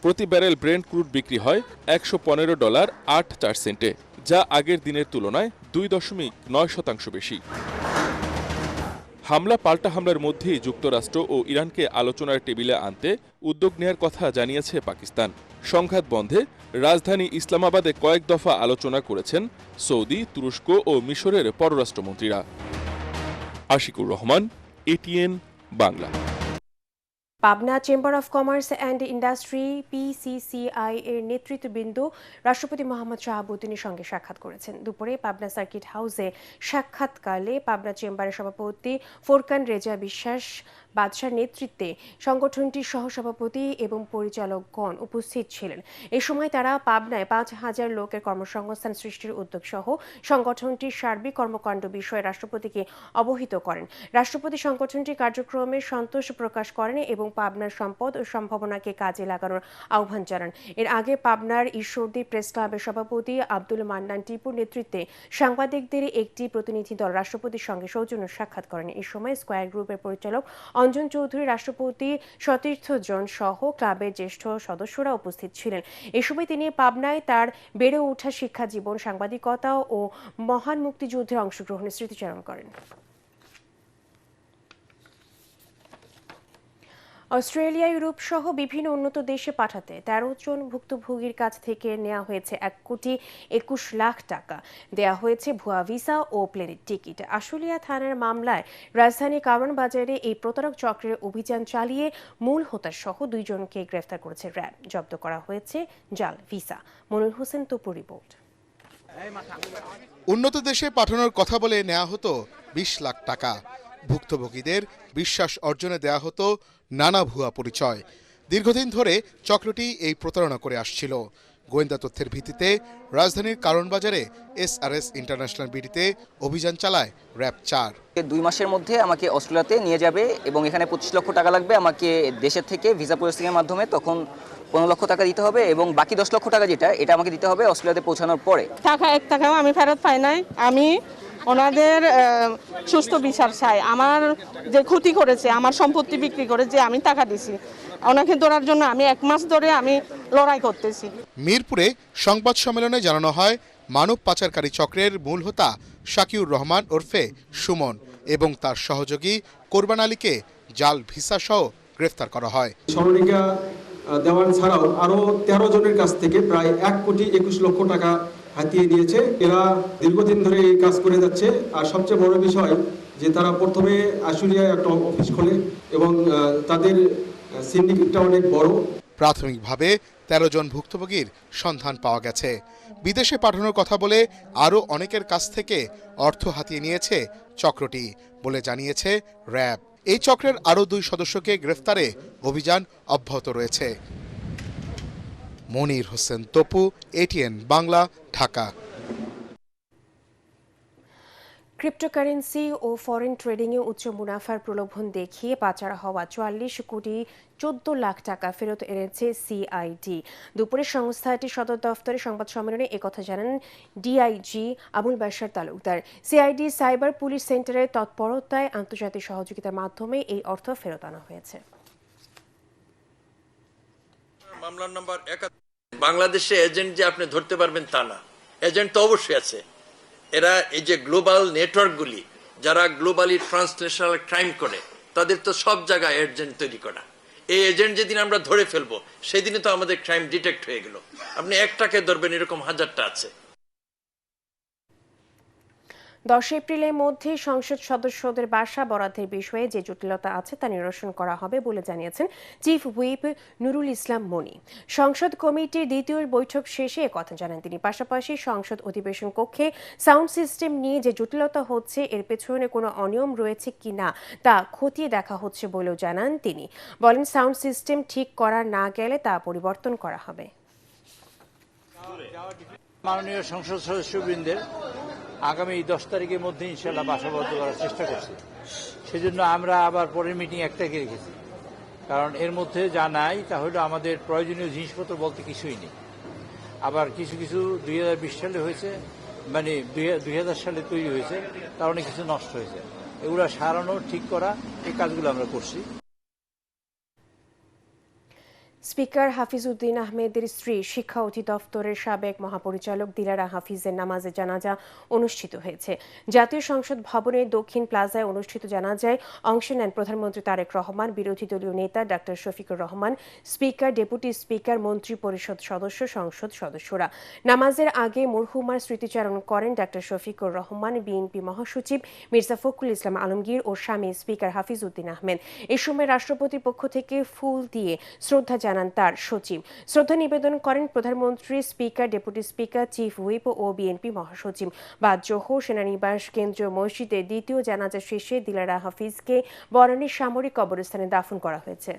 প্রতি ব্যারেল ব্রেন্ট ক্রুড বিক্রি হয় $115.08, যা আগের দিনের তুলনায় 2.9% বেশি। হামলা পাল্টা হামলার মধ্যেই যুক্তরাষ্ট্র ও ইরানকে আলোচনার টেবিলে আনতে উদ্যোগ নেয়ার কথা জানিয়েছে পাকিস্তান। সংঘাত বন্ধে রাজধানী ইসলামাবাদে কয়েক দফা আলোচনা করেছেন সৌদি, তুরস্ক ও মিশরের পররাষ্ট্রমন্ত্রীরা। Ashikur Rahman, ATN Bangla. Pabna chamber of commerce and industry PCCI এর নেতৃত্ববৃন্দ রাষ্ট্রপতি মোহাম্মদ শাহাবুদ্দিনের সঙ্গে সাক্ষাৎ করেছেন। দুপুরে পাবনা সার্কিট হাউসে সাক্ষাৎকালে পাবনা চেম্বারের সভাপতি ফোরকান রেজা বিশ্বাস বাদশার নেতৃত্বে সংগঠনটির সহসভাপতি এবং পরিচালকগণ উপস্থিত ছিলেন। এ সময় তারা পাবনায় 5,000 লোকের কর্মসংস্থান সৃষ্টির উদ্যোগ সহ সংগঠনটির সার্বিক কর্মকাণ্ড বিষয়ে রাষ্ট্রপতিকে অবহিত করেন। রাষ্ট্রপতি সংগঠনটির কার্যক্রমে সন্তোষ প্রকাশ করেন এবং পাবনার সম্পদ ও সম্ভাবনাকে কাজে লাগানোর আহ্বান জানান। এর আগে পাবনার ঈশ্বরদী প্রেস ক্লাবের সভাপতি আব্দুল মান্নান টিপুর নেতৃত্বে সাংবাদিকদের একটি প্রতিনিধি দল রাষ্ট্রপতির সঙ্গে সৌজন্য সাক্ষাৎ করেন। এই সময় স্কয়ার গ্রুপের পরিচালক অঞ্জন চৌধুরী, রাষ্ট্রপতি সতীর্থ জন সহ ক্লাবের জ্যেষ্ঠ সদস্যরা উপস্থিত ছিলেন। এ সময় তিনি পাবনায় তার বেড়ে ওঠা শিক্ষা জীবন, সাংবাদিকতা ও মহান মুক্তিযুদ্ধের অংশগ্রহণের স্মৃতিচারণ করেন। অস্ট্রেলিয়া, ইউরোপ সহ বিভিন্ন উন্নত দেশে পাঠাতে 13 জন ভুক্তভোগীর কাছ থেকে নেওয়া হয়েছে 1,21,00,000 টাকা। দেয়া হয়েছে ভুয়া ভিসা ও প্লেনের টিকিট। আশুলিয়া থানার মামলায় রাজধানী কারওয়ান বাজারে এই প্রতারক চক্রের অভিযান চালিয়ে মূল হোতা সহ 2 জনকে গ্রেফতার করেছে র্যাব। জব্দ করা হয়েছে জাল ভিসা। মনির হোসেন তপুর রিপোর্ট। উন্নত দেশে পাঠানোর কথা বলে নেওয়া হতো 20 লাখ টাকা। ভুক্তভোগীদের বিশ্বাস অর্জনে দেয়া হতো নানা ভুয়া পরিচয়। দীর্ঘদিন ধরে চক্রটি এই প্রতারণা করে আসছিল। গোয়েন্দা তথ্যের ভিত্তিতে রাজধানীর কারওয়ান বাজারে SRS ইন্টারন্যাশনাল বিডিতে অভিযান চালায় র্যাব 4। 2 মাসের মধ্যে আমাকে অস্ট্রেলিয়াতে নিয়ে যাবে এবং এখানে 25 লক্ষ টাকা লাগবে আমাকে দেশের থেকে ভিসা প্রসেসিংয়ের মাধ্যমে। তখন 15 লক্ষ টাকা দিতে হবে এবং বাকি 10 লক্ষ টাকা যেটা এটা আমাকে দিতে হবে অস্ট্রেলিয়াতে পৌঁছানোর পরে। টাকা 1 টাকাও আমি ফেরত পাই নাই। আমি ওনাদের সুস্থ বিচার চাই। আমার যে ক্ষতি করেছে, আমার সম্পত্তি বিক্রি করে যে আমি টাকা দিছি, ওনাকে ধরার জন্য আমি 1 মাস ধরে আমি লড়াই করতেছি। মিরপুরে সংবাদ সম্মেলনে জানানো হয় মানব পাচারকারী চক্রের মূল হোতা শাকিউর রহমান ওরফে সুমন এবং তার সহযোগী কোরবান আলীকে জাল ভিসা সহ গ্রেফতার করা হয়। স্মরণিকা দেওয়ান ছাড়াও আরও 13 জনের কাছ থেকে প্রায় 1,21,00,000 টাকা হাতিয়ে নিয়েছে। এরা দীর্ঘদিন ধরে এই কাজ করে যাচ্ছে। আর সবচেয়ে বড় বিষয় যে তারা প্রথমে আশুলিয়ায় একটা অফিস খোলে এবং তাদের সিন্ডিকেটটা অনেক বড়। প্রাথমিকভাবে 13 জন ভুক্তভোগীর সন্ধান পাওয়া গেছে। বিদেশে পাঠানোর কথা বলে আরও অনেকের কাছ থেকে অর্থ হাতিয়ে নিয়েছে চক্রটি বলে জানিয়েছে র্যাব। এই চক্রের আরও 2 সদস্যকে গ্রেফতারে অভিযান অব্যাহত রয়েছে। মনির হোসেন তপু, ATN বাংলা, ঢাকা। ক্রিপ্টোকারেন্সি ও ফরেন ট্রেডিংয়ে উচ্চ মুনাফার প্রলোভন দেখিয়ে পাচার হওয়া 44,14,00,000 টাকা ফেরত এনেছে CID। দুপুরে সংস্থাটির সদর দফতরে সংবাদ সম্মেলনে একথা জানান DIG Abul Bashar Talukdar. CID cyber police সেন্টারের তৎপরতায় আন্তর্জাতিক সহযোগিতার মাধ্যমে এই অর্থ ফেরত আনা হয়েছে। মামলার নাম্বার 71। বাংলাদেশে এজেন্ট যে আপনি ধরতে পারবেন তা না, এজেন্ট তো অবশ্যই আছে। এরা এই যে গ্লোবাল নেটওয়ার্কগুলি যারা গ্লোবালি ট্রান্সন্যাশনাল ক্রাইম করে, তাদের তো সব জায়গায় এজেন্ট তৈরি করা। এই এজেন্ট যেদিন আমরা ধরে ফেলবো সেদিনে তো আমাদের ক্রাইম ডিটেক্ট হয়ে গেল। আপনি একটাকে ধরবেন, এরকম হাজারটা আছে। 10 এপ্রিলের মধ্যে সংসদ সদস্যদের বাসা বরাদ্দের বিষয়ে যে জটিলতা আছে তা নিরসন করা হবে বলে জানিয়েছেন চিফ হুইপ নুরুল ইসলাম মনি। সংসদ কমিটির দ্বিতীয় বৈঠক শেষে একথা জানান তিনি। পাশাপাশি সংসদ অধিবেশন কক্ষে সাউন্ড সিস্টেম নিয়ে যে জটিলতা হচ্ছে এর পেছনে কোনো অনিয়ম রয়েছে কিনা তা খতিয়ে দেখা হচ্ছে বলেও জানান তিনি। বলেন, সাউন্ড সিস্টেম ঠিক করা না গেলে তা পরিবর্তন করা হবে। মাননীয় সংসদ সদস্যবৃন্দের আগামী 10 তারিখের মধ্যে ইনশাআল্লাহ বাসাবদ্ধ করার চেষ্টা করছি। সেজন্য আমরা আবার পরের মিটিং 1 তারিখে রেখেছি, কারণ এর মধ্যে যা নাই তা হলো আমাদের প্রয়োজনীয় জিনিসপত্র বলতে কিছুই নেই। আবার কিছু কিছু 2020 সালে হয়েছে, মানে 2000 সালে তৈরি হয়েছে, তার অনেক কিছু নষ্ট হয়েছে। এগুলো সারানো, ঠিক করা, এই কাজগুলো আমরা করছি। স্পিকার হাফিজ উদ্দিন আহমেদের স্ত্রী শিক্ষা অধিদপ্তরের সাবেক মহাপরিচালক দিলারা হাফিজের নামাজে জানাজা অনুষ্ঠিত হয়েছে। জাতীয় সংসদ ভবনের দক্ষিণ প্লাজায় অনুষ্ঠিত জানাজায় অংশ নেন প্রধানমন্ত্রী তারেক রহমান, বিরোধী দলীয় নেতা doctor Shafiqur Rahman, speaker, deputy speaker, মন্ত্রী পরিষদ সদস্য, সংসদ সদস্যরা। নামাজের আগে মরহুমার স্মৃতিচারণ করেন ডাক্তার শফিকুর রহমান, বিএনপি মহাসচিব মির্জা ফখরুল ইসলাম আলমগীর ও স্বামী স্পিকার হাফিজ উদ্দিন আহমেদ। এ সময় রাষ্ট্রপতির পক্ষ থেকে ফুল দিয়ে শ্রদ্ধা জানান তার সচিব। শ্রদ্ধা নিবেদন করেন প্রধানমন্ত্রী, speaker, deputy speaker, chief whip ও বিএনপি মহাসচিব। বাদ জোহর সেনানিবাস কেন্দ্রীয় মসজিদে দ্বিতীয় জানাজা শেষে দিলারা হাফিজকে বনানীর সামরিক কবরস্থানে দাফন করা হয়েছে।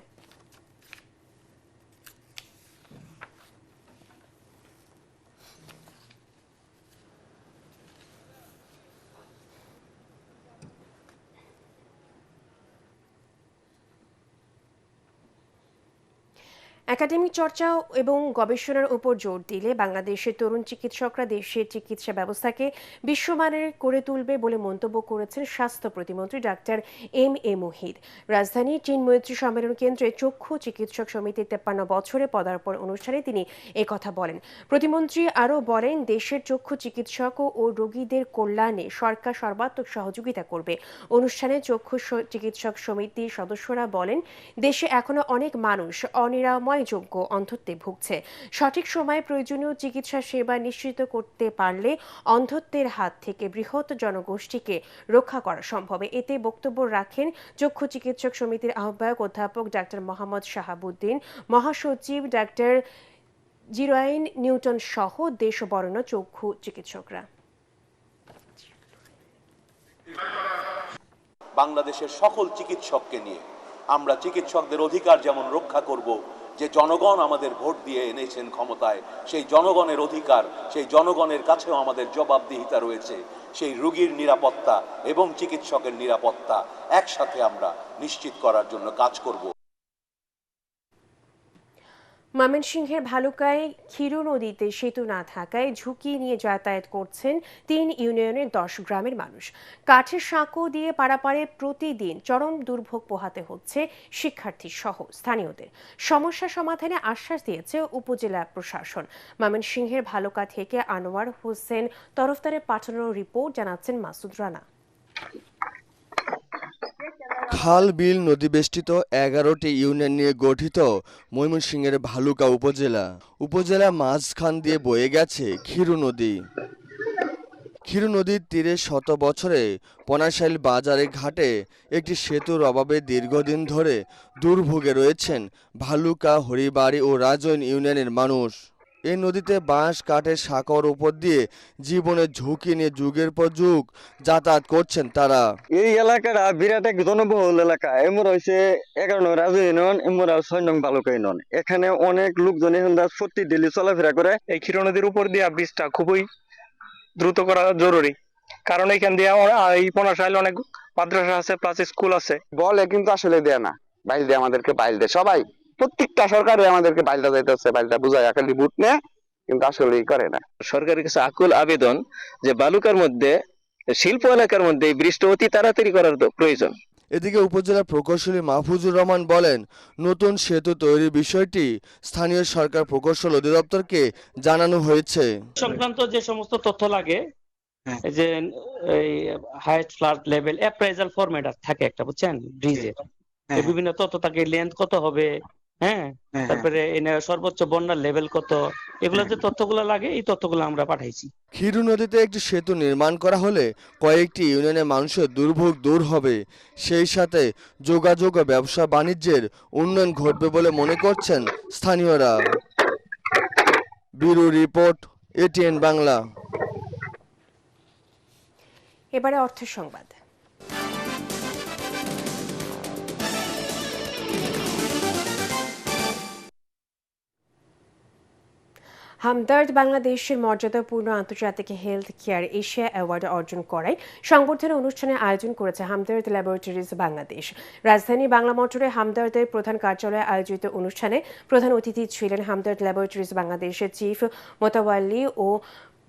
একাডেমিক চর্চা এবং গবেষণার উপর জোর দিলে বাংলাদেশের তরুণ চিকিৎসকরা দেশের চিকিৎসা ব্যবস্থাকে বিশ্বমানের করে তুলবে বলে মন্তব্য করেছেন স্বাস্থ্য প্রতিমন্ত্রী ডাক্তার এম.এ. মুহিত। রাজধানীর চীন মৈত্রী সম্মেলন কেন্দ্রে চক্ষু চিকিৎসক সমিতির 53 বছরে পদার্পণ অনুষ্ঠানে তিনি একথা বলেন। প্রতিমন্ত্রী আরও বলেন, দেশের চক্ষু চিকিৎসক ও রোগীদের কল্যাণে সরকার সর্বাত্মক সহযোগিতা করবে। অনুষ্ঠানে চক্ষু চিকিৎসক সমিতির সদস্যরা বলেন, দেশে এখনো অনেক মানুষ অনিরাময় যোগ্য অন্ধত্বে ভুগছে। সঠিক সময়ে প্রয়োজনীয় চিকিৎসা সেবা নিশ্চিত করতে পারলে অন্ধত্বের হাত থেকে বৃহৎ জনগোষ্ঠীকে রক্ষা করা সম্ভব। এতে বক্তব্য রাখেন চক্ষু চিকিৎসক সমিতির আহ্বায়ক অধ্যাপক ডাক্তার মোহাম্মদ শাহাবুদ্দিন, মহাসচিব ডাক্তার জিরাইন নিউটন সহ দেশ বরেণ্য চক্ষু চিকিৎসকরা। বাংলাদেশের সকল চিকিৎসককে নিয়ে আমরা চিকিৎসকদের অধিকার যেমন রক্ষা করব, যে জনগণ আমাদের ভোট দিয়ে এনেছেন ক্ষমতায়, সেই জনগণের অধিকার, সেই জনগণের কাছেও আমাদের জবাবদিহিতা রয়েছে। সেই রোগীর নিরাপত্তা এবং চিকিৎসকের নিরাপত্তা একসাথে আমরা নিশ্চিত করার জন্য কাজ করব। ময়মনসিংহের ভালুকায় ক্ষীর নদীতে সেতু না থাকায় ঝুঁকি নিয়ে যাতায়াত করছেন 3 ইউনিয়নের 10 গ্রামের মানুষ। কাঠের সাঁকো দিয়ে পারাপারে প্রতিদিন চরম দুর্ভোগ পোহাতে হচ্ছে শিক্ষার্থী সহ স্থানীয়দের। সমস্যা সমাধানে আশ্বাস দিয়েছে উপজেলা প্রশাসন। ময়মনসিংহের ভালুকা থেকে আনোয়ার হোসেন তরফদারের পাঠানো রিপোর্ট, জানাচ্ছেন মাসুদ রানা। খাল, বিল, নদী বেষ্টিত 11টি ইউনিয়ন নিয়ে গঠিত ময়মনসিংহের ভালুকা উপজেলা মাঝখান দিয়ে বয়ে গেছে ক্ষীর নদী। ক্ষীর নদীর তীরে শত বছরে পনাশাইল বাজারে ঘাটে একটি সেতুর অভাবে দীর্ঘদিন ধরে দুর্ভোগে রয়েছেন ভালুকা, হরিবাড়ি ও রাজৈন ইউনিয়নের মানুষ। এই নদীতে বাঁশ কাঠের সাঁকোর উপর দিয়ে জীবনের ঝুঁকি নিয়ে যুগের পর যুগ যাতায়াত করছেন তারা। এই এলাকাটা বিরাট এক জনবহুল এলাকা। এমন হয়েছে 11 নং রাজু ইউনিয়ন, এমন 6 নং ভালুকা ইউনিয়ন। এখানে অনেক লোকজন এখন প্রতি ডেলি চলাফেরা করে। এই ক্ষীর নদীর উপর দিয়ে ব্রিজটা খুবই দ্রুত করা জরুরি, কারণ এখান দিয়ে এই পনাশাইল অনেক মাদ্রাসা আছে, প্লাস স্কুল আছে। বলে কিন্তু আসলে দেয় না, বাইল দেয় আমাদেরকে, বাইল দেয় সবাই, প্রত্যেকটা সরকারে আমাদেরকে বাইলটা যাইতেছে, বাইলটা বুঝায় খালি ভোট নেয়, কিন্তু আসলে করে না। সরকারের কাছে আকুল আবেদন যে বালুকার মধ্যে, শিল্প এলাকার মধ্যে এই ব্রিজটা অতি তাড়াতাড়ি করার প্রয়োজন। এদিকে উপজেলা প্রকৌশলী মাহফুজুর রহমান বলেন, নতুন সেতু তৈরির বিষয়টি স্থানীয় সরকার প্রকৌশল অধিদপ্তরকে জানানো হয়েছে। সংক্রান্ত যে সমস্ত তথ্য লাগে, যে এই height flood level appraisal format থাকে একটা, বুঝছেন, ব্রিজের বিভিন্ন তথ্য থাকে, লেন্থ কত হবে, তারপরে সর্বোচ্চ বন্যার লেভেল কত, এগুলো যে তথ্যগুলো লাগে এই তথ্যগুলো আমরা পাঠাইছি। খিরু নদীতে একটি সেতু নির্মাণ করা হলে কয়েকটি ইউনিয়নের মানুষের দুর্ভোগ দূর হবে, সেই সাথে যোগাযোগ ও ব্যবসা বাণিজ্যের উন্নয়ন ঘটবে বলে মনে করছেন স্থানীয়রা। Bureau report, ATN Bangla. এবারে অর্থ সংবাদ। হামদর্দ বাংলাদেশের মর্যাদাপূর্ণ আন্তর্জাতিক হেলথ কেয়ার এশিয়া অ্যাওয়ার্ড অর্জন করায় সংবর্ধনা অনুষ্ঠানের আয়োজন করেছে হামদর্দ ল্যাবরেটরিজ বাংলাদেশ। রাজধানী বাংলা মোটরে হামদর্দের প্রধান কার্যালয়ে আয়োজিত অনুষ্ঠানে প্রধান অতিথি ছিলেন হামদর্দ ল্যাবরেটরিজ বাংলাদেশের চিফ মোতাওয়াল্লি ও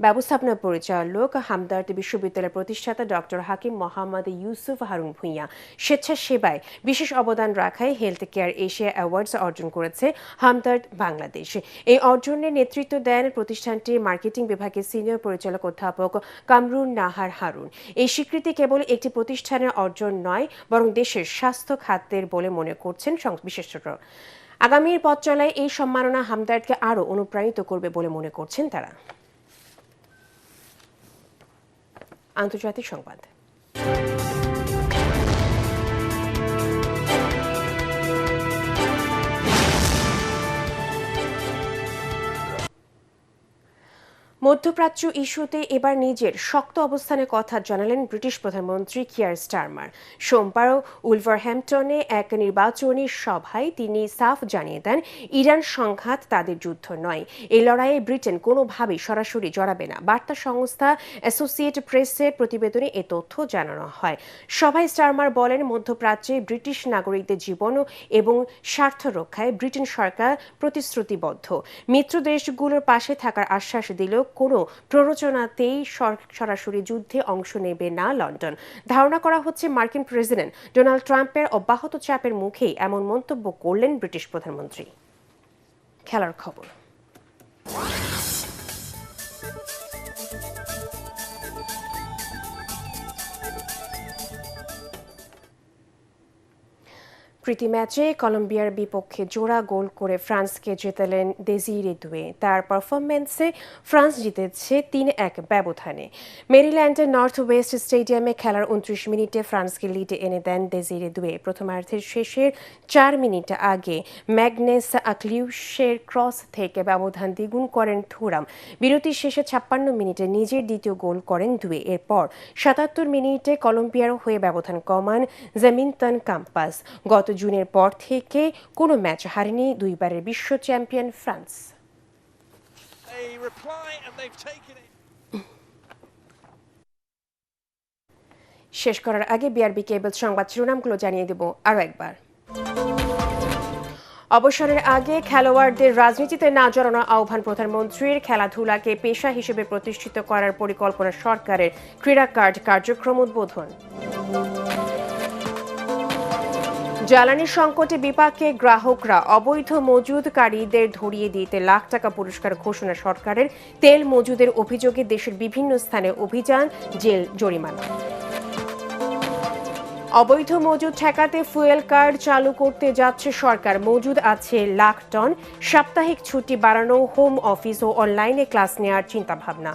ব্যবস্থাপনা পরিচালক, হামদর্দ বিশ্ববিদ্যালয়ের প্রতিষ্ঠাতা ডক্টর হাকিম মোহাম্মদ ইউসুফ হারুন ভূঁইয়া। স্বেচ্ছাসেবায় বিশেষ অবদান রাখায় হেলথ কেয়ার এশিয়া অ্যাওয়ার্ডস অর্জন করেছে হামদর্দ বাংলাদেশ। এই অর্জনের নেতৃত্ব দেন প্রতিষ্ঠানটির মার্কেটিং বিভাগের সিনিয়র পরিচালক অধ্যাপক কামরুন নাহার হারুন। এই স্বীকৃতি কেবল একটি প্রতিষ্ঠানের অর্জন নয়, বরং দেশের স্বাস্থ্য খাতের বলে মনে করছেন বিশেষজ্ঞরা। আগামীর পথ চলায় এই সম্মাননা হামদর্দকে আরও অনুপ্রাণিত করবে বলে মনে করছেন তারা। আন্তর্জাতিক সংবাদ। মধ্যপ্রাচ্য ইস্যুতে এবার নিজের শক্ত অবস্থানের কথা জানালেন ব্রিটিশ প্রধানমন্ত্রী কিয়ার স্টারমার। সোমবার উলভারহ্যাম্পটনে এক নির্বাচনী সভায় তিনি সাফ জানিয়ে দেন, ইরান সংঘাত তাদের যুদ্ধ নয়। এই লড়াইয়ে ব্রিটেন কোনোভাবেই সরাসরি জড়াবে না। বার্তা সংস্থা অ্যাসোসিয়েট প্রেসের প্রতিবেদনে এ তথ্য জানানো হয়। সভায় স্টারমার বলেন, মধ্যপ্রাচ্যে ব্রিটিশ নাগরিকদের জীবন এবং স্বার্থ রক্ষায় ব্রিটেন সরকার প্রতিশ্রুতিবদ্ধ। মিত্র দেশগুলোর পাশে থাকার আশ্বাস দিলেও কোনো প্ররোচনাতেই সরাসরি যুদ্ধে অংশ নেবে না লন্ডন। ধারণা করা হচ্ছে মার্কিন প্রেসিডেন্ট ডোনাল্ড ট্রাম্পের অব্যাহত চাপের মুখেই এমন মন্তব্য করলেন ব্রিটিশ প্রধানমন্ত্রী। খেলার খবর। প্রীতি ম্যাচে কলম্বিয়ার বিপক্ষে জোড়া গোল করে ফ্রান্সকে জেতালেন দেজিরে দুয়ে। তার পারফরম্যান্সে ফ্রান্স জিতেছে ৩-১ ব্যবধানে। মেরিল্যান্ডের নর্থ ওয়েস্ট স্টেডিয়ামে খেলার ২৯ মিনিটে ফ্রান্সকে লিডে এনে দেন দেজিরে দুয়ে। প্রথমার্ধের শেষের ৪ মিনিট আগে ম্যাগনেস আকলিউসের ক্রস থেকে ব্যবধান দ্বিগুণ করেন থুরাম। বিরতির শেষে ৫৬ মিনিটে নিজের দ্বিতীয় গোল করেন দুয়ে। এরপর ৭৭ মিনিটে কলম্বিয়ার হয়ে ব্যবধান কমান জেমিনতন কাম্পাস। গত জুনের পর থেকে কোনো ম্যাচ হারেনি দুইবারের বিশ্ব চ্যাম্পিয়ন ফ্রান্স। শেষ করার আগে বিআরবি কেবল সংবাদ শিরোনামগুলো জানিয়ে দেব আরও একবার। অবসরের আগে খেলোয়াড়দের রাজনীতিতে না জড়ানোর আহ্বান প্রধানমন্ত্রীর। খেলাধুলাকে পেশা হিসেবে প্রতিষ্ঠিত করার পরিকল্পনা সরকারের। ক্রীড়া কার্ড কার্যক্রম উদ্বোধন। জ্বালানি সংকটে বিপাকে গ্রাহকরা। অবৈধ মজুদকারীদের ধরিয়ে দিতে লাখ টাকা পুরস্কার ঘোষণা সরকারের। তেল মজুদের অভিযোগে দেশের বিভিন্ন স্থানে অভিযান, জেল জরিমানা। অবৈধ মজুদ ঠেকাতে ফুয়েল কার্ড চালু করতে যাচ্ছে সরকার। মজুদ আছে লাখ টন। সাপ্তাহিক ছুটি বাড়ানো, হোম অফিস ও অনলাইনে ক্লাস নেওয়ার চিন্তাভাবনা।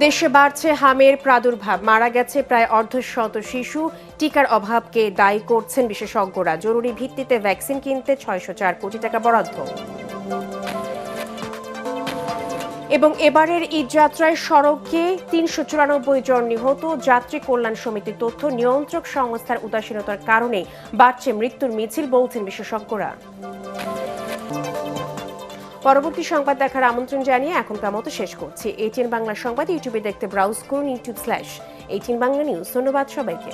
দেশে বাড়ছে হামের প্রাদুর্ভাব। মারা গেছে প্রায় অর্ধশত শিশু। টিকার অভাবকে দায়ী করছেন বিশেষজ্ঞরা। জরুরি ভিত্তিতে ভ্যাকসিন কিনতে ৬০৪ কোটি টাকা বরাদ্দ। এবং এবারের ঈদযাত্রায় সড়কে ৩৯৪ জন নিহত। যাত্রী কল্যাণ সমিতির তথ্য, নিয়ন্ত্রক সংস্থার উদাসীনতার কারণে বাড়ছে মৃত্যুর মিছিল বলছেন বিশেষজ্ঞরা। পরবর্তী সংবাদ দেখার আমন্ত্রণ জানিয়ে এখনকার মতো শেষ করছি। এটিএন বাংলা সংবাদ ইউটিউবে দেখতে ব্রাউজ করুন youtube/18 বাংলা নিউজ। ধন্যবাদ সবাইকে।